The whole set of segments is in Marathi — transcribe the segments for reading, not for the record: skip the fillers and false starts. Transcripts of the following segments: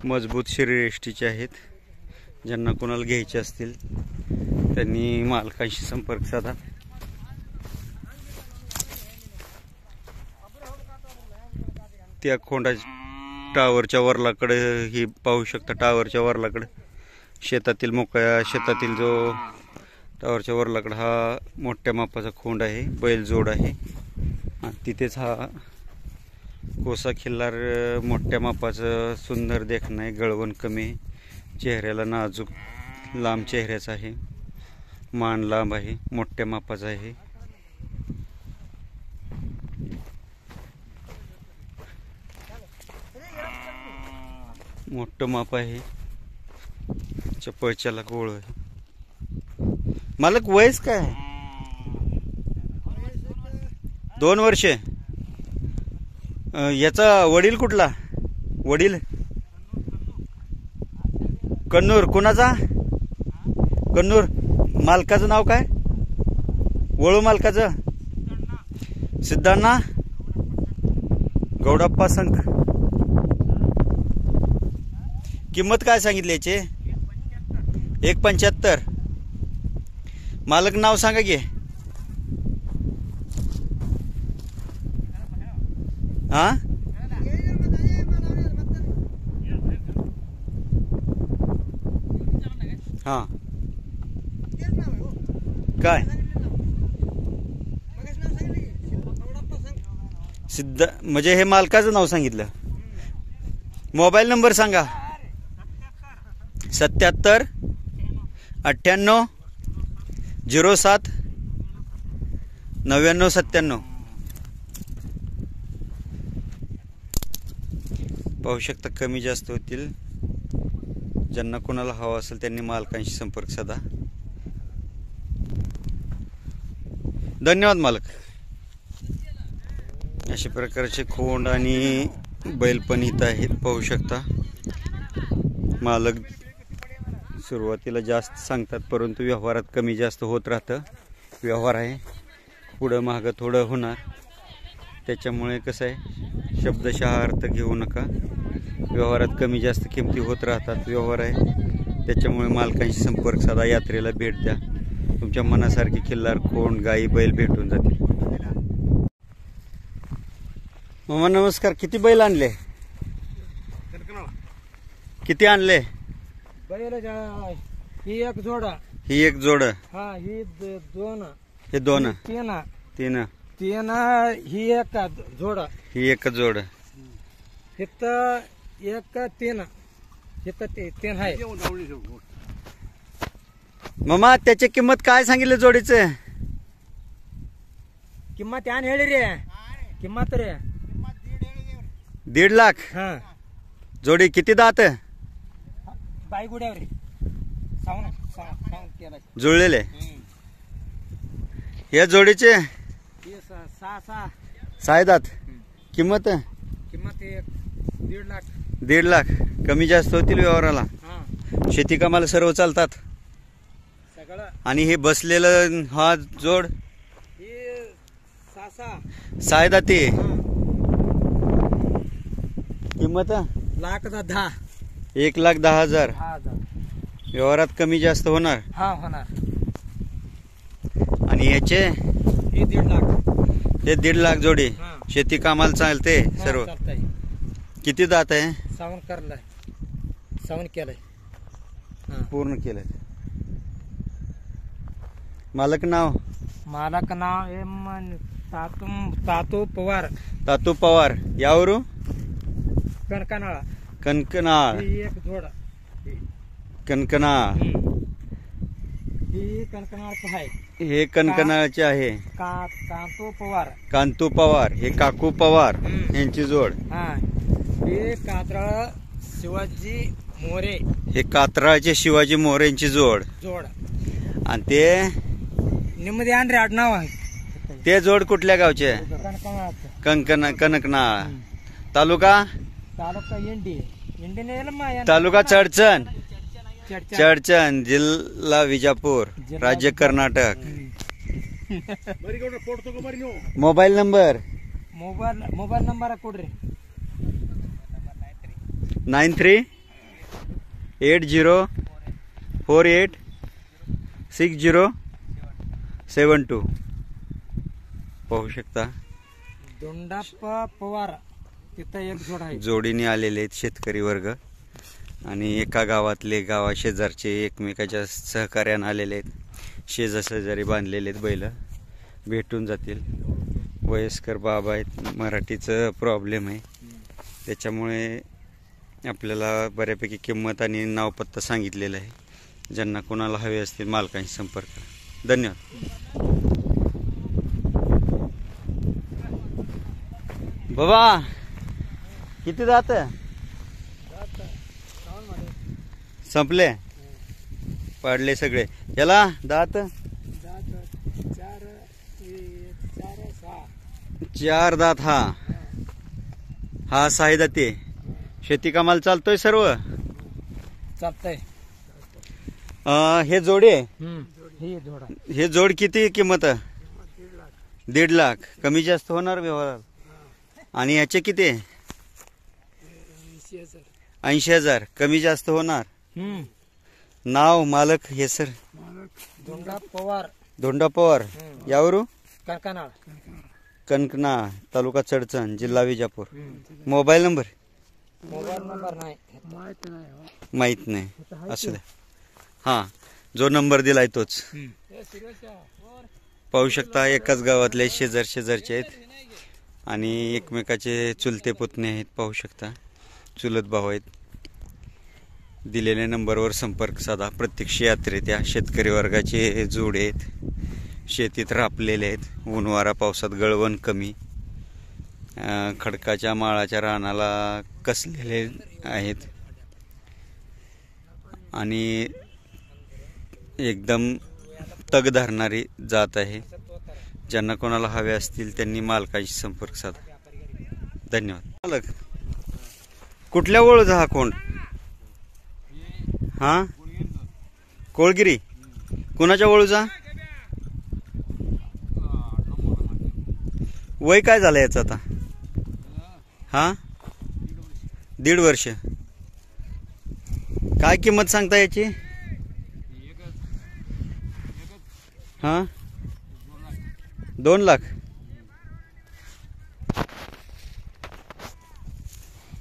मजबूत शरीर एष्टीचे आहेत. ज्यांना कोणाला घ्यायचे असतील त्यांनी मालकांशी संपर्क साधा. त्या खोंडा टावरच्या वरलाकडे ही पाहू शकता. टावरच्या वरलाकडे शेतातील मोकळ्या शेतातील जो टावरच्या वरलाकडे हा मोठ्या मापाचा खोंड आहे, बैल जोड आहे. तिथेच हा कोसा खिल्लार मोठ्या मापाचं सुंदर देखणं आहे. गळवण कमी, चेहऱ्याला नाजूक लांब चेहऱ्याचा आहे, मान लांब आहे, मोठ्या मापाचा आहे. मोठं माप आहे, चपळच्याला गोळ आहे. मालक वयस काय? 2 वर्षे. याचा वडील कुठला? वडील कन्नूर. कुणाचा? कन्नूर. मालकाचं नाव काय? वळू मालकाचं सिद्धांना गौडप्पा संख. किंमत काय सांगितली याची? 1.75. मालक नाव सांगा की. हा हा काय सिद्ध म्हणजे हे मालकाचं नाव सांगितलं. मोबाईल नंबर सांगा. 77 98 07 99 97. पाहू शकता कमी जास्त होतील. ज्यांना कोणाला हवा असेल त्यांनी मालकांशी संपर्क साधा. धन्यवाद मालक. अशा प्रकारचे खोंड आणि बैल पण इथं आहेत, पाहू शकता. मालक सुरुवातीला जास्त सांगतात परंतु व्यवहारात कमी जास्त होत राहतं. व्यवहार आहे, पुढं मागं थोडं होणार. त्याच्यामुळे कसं आहे, शब्दशः अर्थ घेऊ नका. व्यवहारात कमी जास्त किमती होत राहतात. व्यवहार आहे त्याच्यामुळे मालकांशी संपर्क साधा. यात्रेला भेट द्या. तुमच्या मनासारखी खिल्लार खोंड गाई बैल भेटून जातील. मामा नमस्कार. किती बैल आणले? किती आणले? ही एक जोड. ही एक जोड. हा ही 2. हे 2. 3 ही एक जोड. ही एक जोड. इथं एक 3. इथं 3 आहे. मामा त्याची किंमत काय सांगितलं जोडीचे? किंमत यान हेळी रे. किंमत रे 1.5 लाख. हा जोडी. किती दात? बाई गुड्यावर सावून केला जुळलेले. या जोडीचे 6 दात. किंमत 1.5 लाख. 1.5 लाख. कमी जास्त होतील व्यवहाराला. शेती कामाला सर्व चालतात सगळं. आणि हे बसलेलं हा जोड 6 दाती. किंमत 1,10,000. 1,10,000. व्यवहारात कमी जास्त होणार. हा होणार. आणि याचे हे 1.5 लाख. हे 1.5 लाख जोडी. शेती कामाला चालते सर्व. किती दात आहे? सावून करलाय. सावून केलंय. पूर्ण केलंय. मालक नाव? मालक नाव तातू पवार. तातू पवार. यावरून कणकनाळ. कणकनाळ. ही एक जोड. कणकनाळ. ही कणकनाळचं आहे. हे कणकनाळचे आहे. कांतू पवार. कांतू पवार. हे काकू पवार यांची जोड. हा हे कात्राळ शिवाजी मोरे. हे कात्राळचे शिवाजी मोरे यांची जोड. आणि ते निमदे आणरे आडनाव आहे. ते जोड कुठल्या गावचे? कणकनाळ. तालुका इंडी. तालुका चडचण. जिल्हा विजापूर, राज्य Karnataka. Mobile mobile number mobile number ಕೊಡ್ರಿ 9380486072 पाहू शकता. दोंडाप्पा पवार तिथं एक जोड आहे. जोडीने आलेले आहेत शेतकरी वर्ग आणि एका गावातले गावा शेजारचे एकमेकाच्या सहकार्याने आलेले आहेत. शेजारी बांधलेले आहेत. बैल भेटून जातील. वयस्कर बाबा आहेत. मराठीचं प्रॉब्लेम आहे त्याच्यामुळे आपल्याला बऱ्यापैकी किंमत आणि नावपत्ता सांगितलेला आहे. ज्यांना कोणाला हवे असतील मालकांशी संपर्क करा. धन्यवाद. बाबा किती दात संपले पाडले सगळे. याला दात 4 दात. हा 6 दाते. शेती कामाला चालतोय सर्व. चालतंय. हे जोडे हे जोड किती किंमत 1.5 लाख. कमी जास्त होणार व्यवहार. आणि याचे किती 80,000 कमी जास्त होणार. नाव मालक हे सर धोंडा पवार यावरू कणकनाळ तालुका चडचण जिल्हा विजापूर. मोबाईल नंबर नाही माहित नाही असू द्या. हा जो नंबर दिलाय तोच. पाहू शकता एकाच गावातले शेजारचे आहेत आणि एकमेकाचे चुलते पुतणे आहेत. पाहू शकता चुलत भाऊ आहेत. दिलेल्या नंबरवर संपर्क साधा. प्रत्यक्ष यात्रेत या शेतकरी वर्गाचे जोडे आहेत. शेतीत रापलेले आहेत. ऊन वारा पावसात गळवण कमी. खडकाच्या माळाच्या रानाला कसलेले आहेत आणि एकदम तग धरणारी जात आहे. ज्यांना कोणाला हवे असतील त्यांनी मालकाशी संपर्क साधा. धन्यवाद. मालक कुठल्या ओळूचा हा कोंड. हा कोळगिरी. कुणाच्या ओळूचा. वय काय झालं याचं आता. हा 1.5 वर्ष. काय किंमत सांगता याची. हा 2 लाख.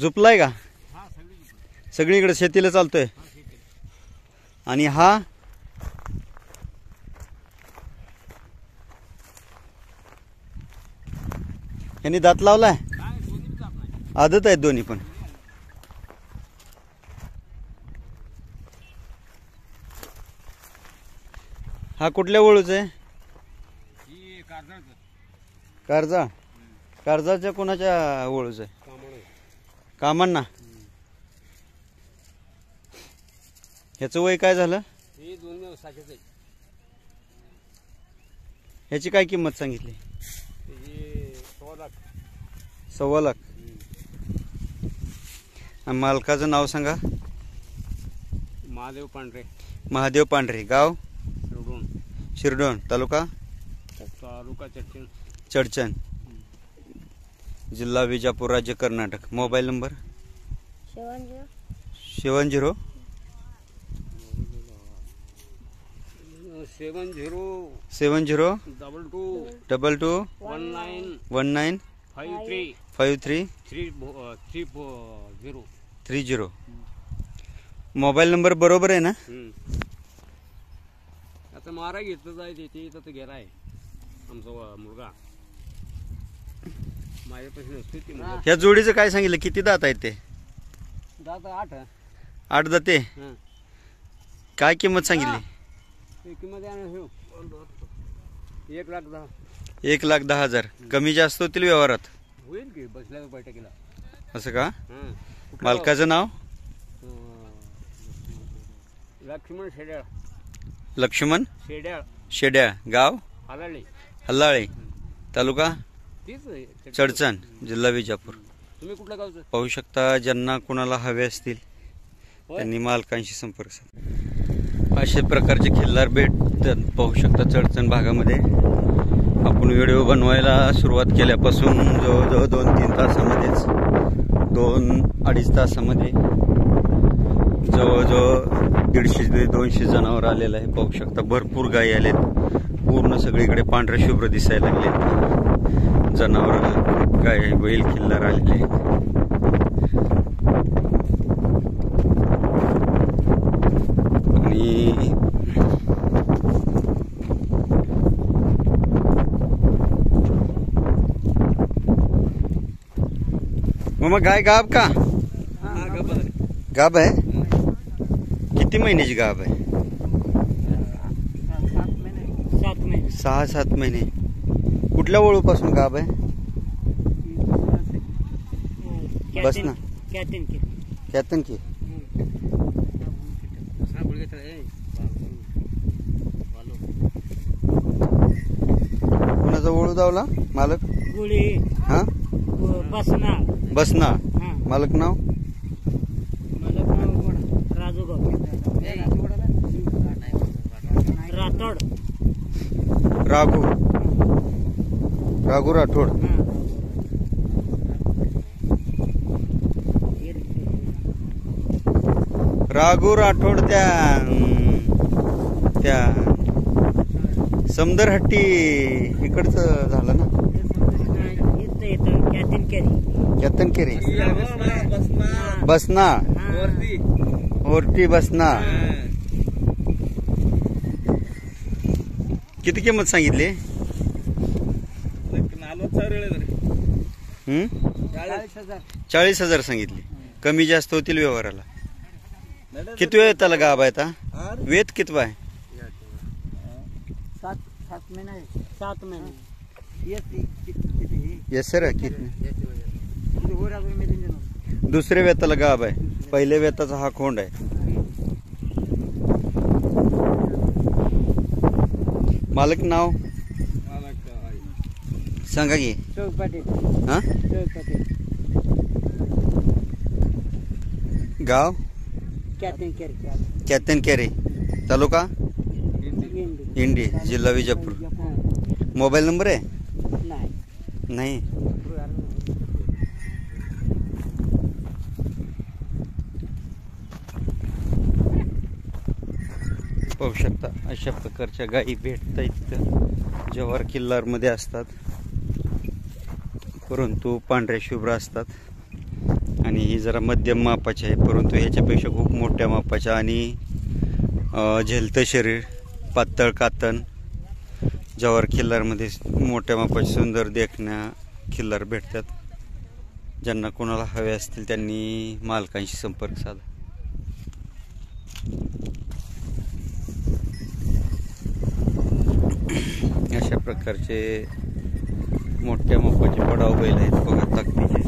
झुपलाय का सगळीकडे शेतीला चालतोय. आणि हा यांनी दात लावलाय. आदत आहेत दोन्ही पण. हा कुठल्या ओळूच आहे. कर्जाच्या कोणाच्या ओळूच आहे. कामांना. ह्याचं वय काय झालं. ह्याची काय किंमत सांगितली. 1.25 लाख. मालकाचं नाव सांगा. महादेव पांढरे गाव शिरडोण तालुका चडचण जिल्हा विजापूर राज्य Karnataka. Mobile number 70 22195330. Mobile number बरोबर आहे ना. आता मारा घेतलं जायचे ते तर गेलाय आमचा मुलगा माझ्यापासून असतो ती. ह्या जोडीचं काय सांगितलं. किती दात आहेत ते. दात 8 दाते. काय किंमत सांगितली. किंमत 1,10,000. 1,10,000 कमी जास्त होतील व्यवहारात. होईल की बसल्या बैठकीला. असं का. मालकाचं नाव लक्ष्मण शेड्याळ गाव हल्लाळे तालुका चडचण जिल्हा विजापूर. तुम्ही कुठल्या गावचं. पाहू शकता ज्यांना कोणाला हवे असतील त्यांनी मालकांशी संपर्क साधा. अशा प्रकारचे खिल्लार भेट पाहू शकता चडचण भागामध्ये. आपण व्हिडिओ बनवायला सुरुवात केल्यापासून जवळजवळ 2-3 तासामध्येच 2-2.5 तासामध्ये जवळजवळ 150 ते 200 जनावर आलेलं आहे. पाहू शकता भरपूर गायी आलेत. पूर्ण सगळीकडे पांढऱ्या शुभ्र दिसायला लागले. जनावर गाय बैल खिल्लार आलेले आहेत. आणि मग गाय गाब का? गाब आहे. किती महिन्याची गाब आहे? 6-7 महिने. कुठल्या वळूपासून गाब आहे? बस ना कॅतन की. कोणाचा वळू दावला मालक? हा बसना. मालक नाव? राघू राठोड. राघू राठोड त्या समदरहट्टी इकडचं झालं ना? कॅतनकेरी. बसना ओरटी बसना. किती किंमत सांगितली? 40,000 सांगितली. कमी जास्त होतील व्यवहाराला. किती वेळ त्याला गाभ आहे आता? वेत किती आहे? 7 महिने. Yes sir. किती दुसऱ्या वेताला गाभ आहे. पहिल्या वेताचा हा खोंड आहे. मालक नाव सांगा की. हा गाव कॅतनकेरी तालुका इंडी जिल्हा विजापूर. मोबाईल नंबर आहे? नाही. पाहू शकता अशा प्रकारच्या गायी भेटता इथं. जव्हार किल्लार मध्ये असतात परंतु पांढऱ्या शुभ्र असतात. आणि ही जरा मध्यम मापाची आहे परंतु ह्याच्यापेक्षा खूप मोठ्या मापाच्या आणि झेलतं शरीर, पातळ कातन जव्हार खिल्लारमध्ये मोठ्या मापाचे सुंदर देखण्या खिल्लार भेटतात. ज्यांना कोणाला हवे असतील त्यांनी मालकांशी संपर्क साधा. अशा प्रकारचे मोठ्या मापाचे पडाव बैल आहेत बघा ताकदीचे.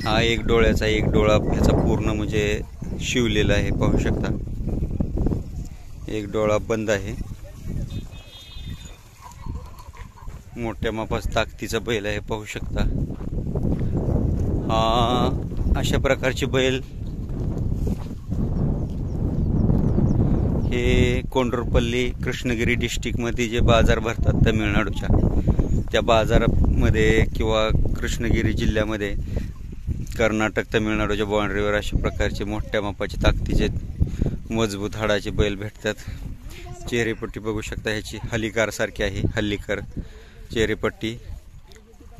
हा एक डोळ्याचा एक डोळा ह्याचा पूर्ण म्हणजे शिवलेला आहे. पाहू शकता एक डोळा बंद आहे. मोठ्या मापाचा ताकदीचा बैल आहे. पाहू शकता अशा प्रकारचे बैल हे कोंडरपल्ली कृष्णगिरी डिस्ट्रिक्टमध्ये जे बाजार भरतात तमिळनाडूच्या त्या बाजारामध्ये किंवा कृष्णगिरी जिल्ह्यामध्ये कर्नाटक तमिळनाडूच्या बाउंड्रीवर अशा प्रकारचे मोठ्या मापाचे ताकदीचे मजबूत हाडाचे बैल भेटतात. चेहरेपट्टी बघू शकता ह्याची हल्लीकार सारखी आहे. हल्लीकर चेहरेपट्टी,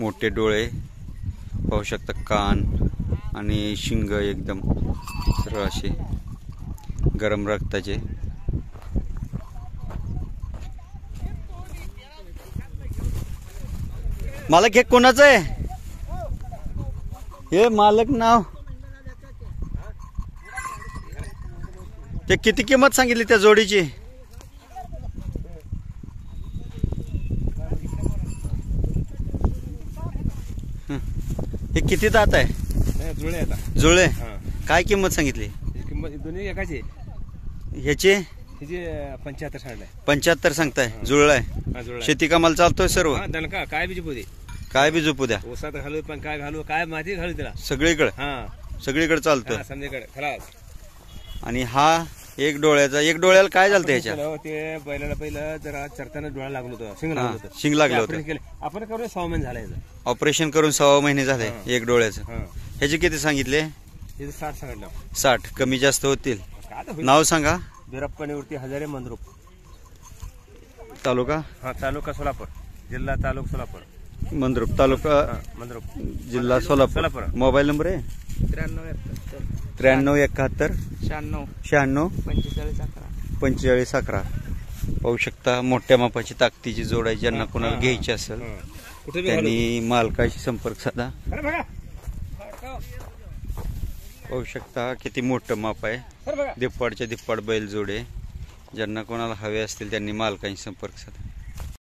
मोठे डोळे पाहू शकता, कान आणि शिंग एकदम सरळ असे गरम रक्ताचे. मालक हे कोणाचं आहे? हे मालक नाव? ते किती किंमत सांगितली त्या जोडीची? हे किती दात आहे? जुळे जुळे. काय किंमत सांगितली? किंमत दोन्ही एकाची. ह्याचे 75 सांगताय. 75 सांगताय. जुळला आहे. शेती कामाला चालतोय सर्व? दणका काय बी झोपू दे, काय बी झोपू द्या. ओसात घालू पण काय घालू, काय माती घालू त्याला सगळीकडे. हा सगळीकडे चालतोय संध्याकडे खलास. आणि हा एक डोळ्याला काय झालं ह्याच्या? ते बैलाला पहिलं जरा चरताना डोळा लागलो होतं, शिंग लागलं होतं. शिंग लागलं ते होतं. operation केलं. आपण करून 6 महिने झाला याचं. ऑपरेशन करून 6 महिने झाले एक डोळ्याचं. हा. ह्याचे किती सांगितले? तिथं 60 सांगितलं. 60 कमी जास्त होतील. काय आता होईल? नाव सांगा. बिरप्पानीवरती हजारे मंद्रुप. तालुका हा, तालुका सोलापूर, जिल्हा तालुका सोलापूर. मंद्रुप, तालुका हा, मंद्रुप. जिल्हा सोलापूर. सोलापूर. मोबाईल नंबर आहे 93 71 96 45 11. पाहू शकता मोठ्या मापाची ताकदीची जोड आहे. ज्यांना कोणाला घ्यायची असेल हा. कुठे बी त्यांनी मालकाशी संपर्क साधा. अरे बघा. पाहू शकता किती मोठं माप आहे. अरे बघा. दिप्पाडच्या दिप्पाड बैल जोडे. ज्यांना कोणाला हवे असतील त्यांनी मालकाशी संपर्क साधा.